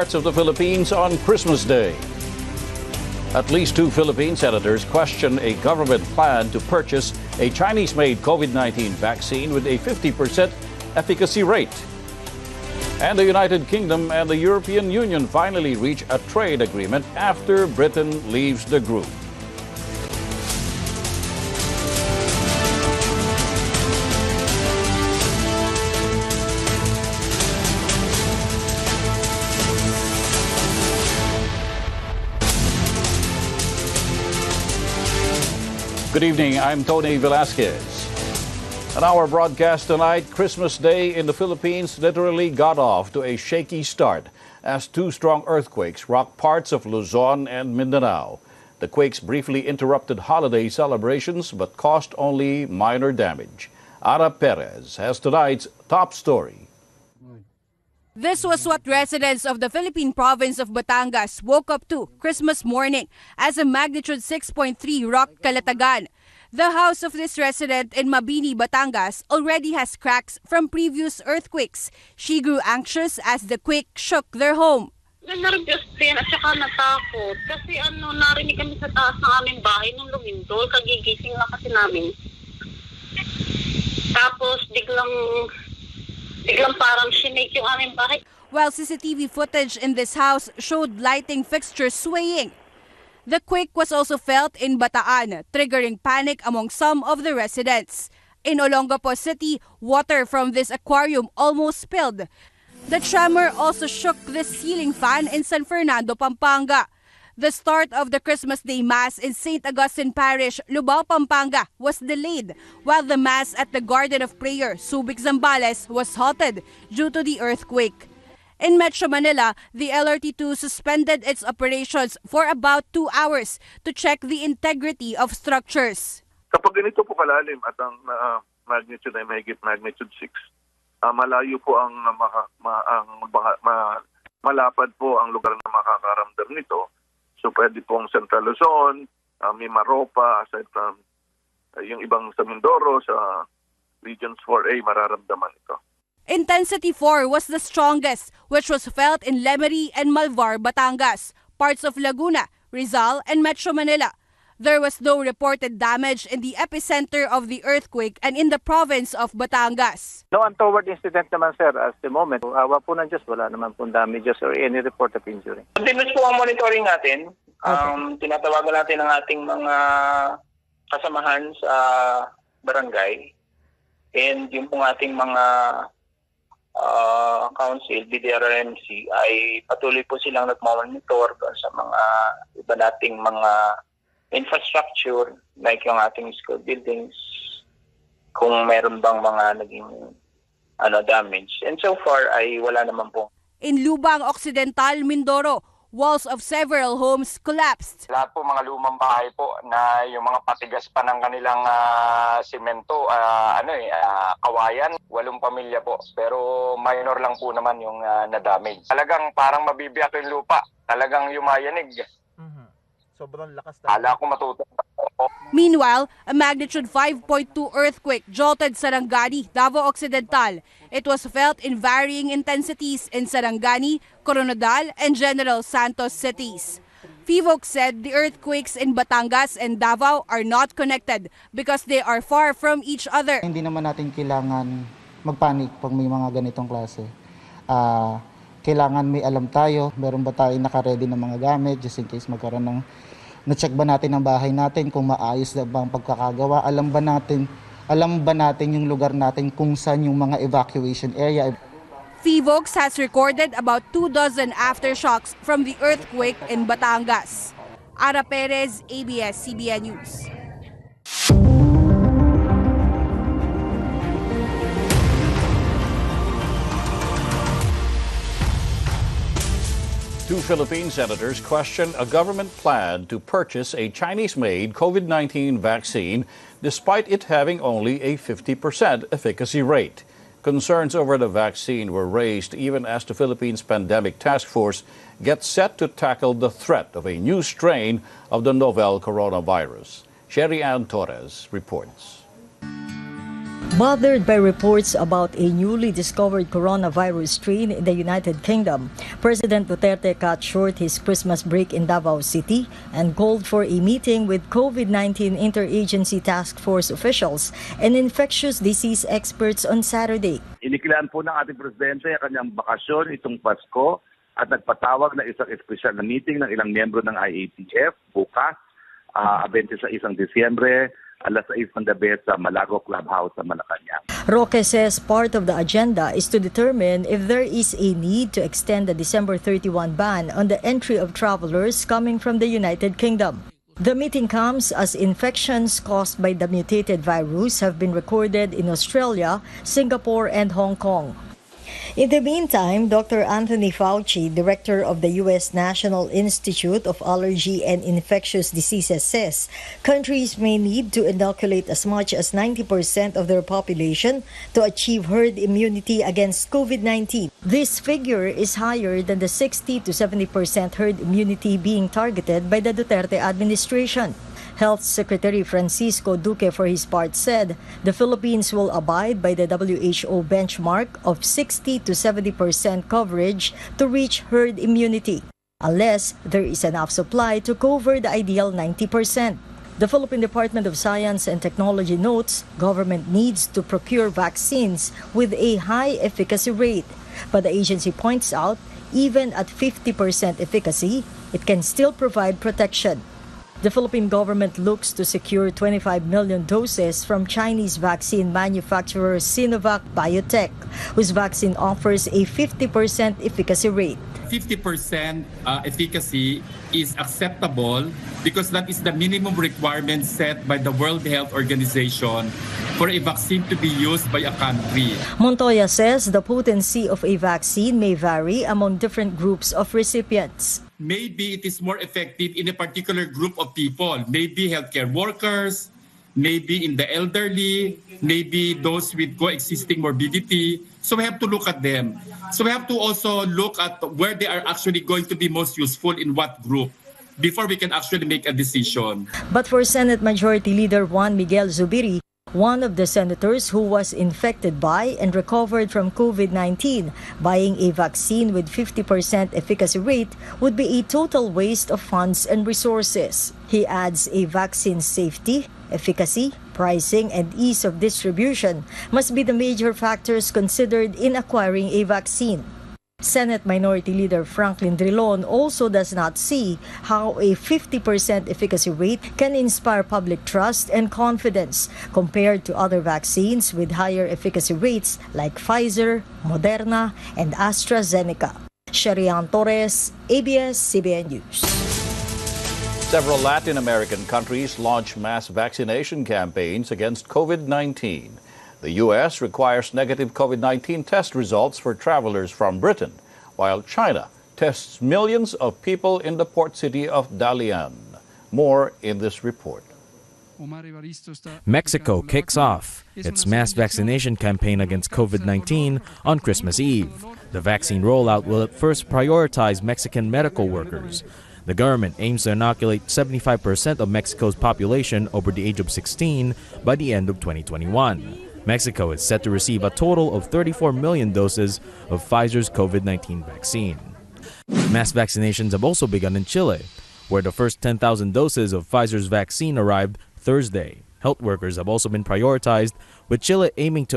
Parts of the Philippines on Christmas Day. At least 2 Philippine senators question a government plan to purchase a Chinese-made COVID-19 vaccine with a 50% efficacy rate. And the United Kingdom and the European Union finally reach a trade agreement after Britain leaves the group. Good evening, I'm Tony Velasquez. On our broadcast tonight, Christmas Day in the Philippines literally got off to a shaky start as 2 strong earthquakes rocked parts of Luzon and Mindanao. The quakes briefly interrupted holiday celebrations but caused only minor damage. Ara Perez has tonight's top story. This was what residents of the Philippine province of Batangas woke up to Christmas morning as a magnitude 6.3 rocked Calatagan. The house of this resident in Mabini, Batangas already has cracks from previous earthquakes. She grew anxious as the quake shook their home. Nervous din at saka natakot kasi narinig kami sa taas ng aming bahay nung lumindol, kagigising lang kasi namin. Tapos biglang parang shinake yung aming bahay. While CCTV footage in this house showed lighting fixtures swaying. The quake was also felt in Bataan, triggering panic among some of the residents. In Olongapo City, water from this aquarium almost spilled. The tremor also shook the ceiling fan in San Fernando, Pampanga. The start of the Christmas Day Mass in St. Augustine Parish, Lubao, Pampanga was delayed, while the Mass at the Garden of Prayer, Subic, Zambales was halted due to the earthquake. In Metro Manila, the LRT2 suspended its operations for about 2 hours to check the integrity of structures. Kapag ganito po kalalim at ang magnitude ay mahigit magnitude 6, malayo po ang malapad po ang lugar na makakaramdam nito. So pwede pong Central Luzon, Mimaropa, aside from yung ibang sa Mindoro, sa Regions 4A, mararamdaman ito. Intensity 4 was the strongest, which was felt in Lemery and Malvar, Batangas, parts of Laguna, Rizal, and Metro Manila. There was no reported damage in the epicenter of the earthquake and in the province of Batangas. No untoward incident naman, sir, at the moment. Awa po ng Diyos, wala naman pong damages or any report of injury. Continuous po ang monitoring natin. Tinatawagan natin ang ating mga kasamahan sa barangay and yung pong ating mga council, BDRMC, ay patuloy po silang nagmamonitor sa mga iba nating mga infrastructure like yung ating school buildings kung meron bang mga naging damage. And so far ay wala naman po. In Lubang Occidental, Mindoro, walls of several homes collapsed. Lahat po mga lumang bahay po na yung mga patigas pa ng kanilang simento, kawayan, 8 pamilya po. Pero minor lang po naman yung na-damage. Talagang parang mabibiyak yung lupa. Talagang yumayanig. Sobrang lakas Kala ko matutunan. Meanwhile, a magnitude 5.2 earthquake jolted Sarangani, Davao Occidental. It was felt in varying intensities in Sarangani, Coronadal, and General Santos cities. FIVOC said the earthquakes in Batangas and Davao are not connected because they are far from each other. Hindi naman natin kailangan magpanik pag may mga ganitong klase. Kailangan may alam tayo, meron ba tayo naka-ready ng mga gamit just in case magkaroon ng na-check ba natin ang bahay natin kung maayos na ba ang pagkakagawa, alam ba natin yung lugar natin kung saan yung mga evacuation area. FIVOC has recorded about 24 aftershocks from the earthquake in Batangas. Ara Perez, ABS-CBN News. Two Philippine senators question a government plan to purchase a Chinese-made COVID-19 vaccine despite it having only a 50% efficacy rate. Concerns over the vaccine were raised even as the Philippines Pandemic Task Force gets set to tackle the threat of a new strain of the novel coronavirus. Sherry Ann Torres reports. Bothered by reports about a newly discovered coronavirus strain in the United Kingdom, President Duterte cut short his Christmas break in Davao City and called for a meeting with COVID-19 interagency task force officials and infectious disease experts on Saturday. Inikilaan po ng ating presidente ang kanyang bakasyon itong Pasko at nagpatawag na isang espesyal na meeting ng ilang miyembro ng IATF bukas, 26 Disyembre, alas 6 ng gabi sa Malago Clubhouse sa Malacanang. Roque says part of the agenda is to determine if there is a need to extend the December 31 ban on the entry of travelers coming from the United Kingdom. The meeting comes as infections caused by the mutated virus have been recorded in Australia, Singapore, and Hong Kong. In the meantime, Dr. Anthony Fauci, director of the U.S. National Institute of Allergy and Infectious Diseases, says countries may need to inoculate as much as 90% of their population to achieve herd immunity against COVID-19. This figure is higher than the 60 to 70% herd immunity being targeted by the Duterte administration. Health Secretary Francisco Duque, for his part, said the Philippines will abide by the WHO benchmark of 60 to 70% coverage to reach herd immunity, unless there is enough supply to cover the ideal 90%. The Philippine Department of Science and Technology notes government needs to procure vaccines with a high efficacy rate, but the agency points out even at 50% efficacy, it can still provide protection. The Philippine government looks to secure 25 million doses from Chinese vaccine manufacturer Sinovac Biotech, whose vaccine offers a 50% efficacy rate. 50% efficacy is acceptable because that is the minimum requirement set by the World Health Organization for a vaccine to be used by a country. Montoya says the potency of a vaccine may vary among different groups of recipients. Maybe it is more effective in a particular group of people, maybe healthcare workers, maybe in the elderly, maybe those with coexisting morbidity. So we have to look at them. So we have to also look at where they are actually going to be most useful in what group before we can actually make a decision. But for Senate Majority Leader Juan Miguel Zubiri, one of the senators who was infected by and recovered from COVID-19, buying a vaccine with 50% efficacy rate would be a total waste of funds and resources. He adds a vaccine's safety, efficacy, pricing, and ease of distribution must be the major factors considered in acquiring a vaccine. Senate Minority Leader Franklin Drilon also does not see how a 50% efficacy rate can inspire public trust and confidence compared to other vaccines with higher efficacy rates like Pfizer, Moderna, and AstraZeneca. Sharian Torres, ABS-CBN News. Several Latin American countries launched mass vaccination campaigns against COVID-19. The U.S. requires negative COVID-19 test results for travelers from Britain, while China tests millions of people in the port city of Dalian. More in this report. Mexico kicks off its mass vaccination campaign against COVID-19 on Christmas Eve. The vaccine rollout will at first prioritize Mexican medical workers. The government aims to inoculate 75% of Mexico's population over the age of 16 by the end of 2021. Mexico is set to receive a total of 34 million doses of Pfizer's COVID-19 vaccine. Mass vaccinations have also begun in Chile, where the first 10,000 doses of Pfizer's vaccine arrived Thursday. Health workers have also been prioritized, with Chile aiming to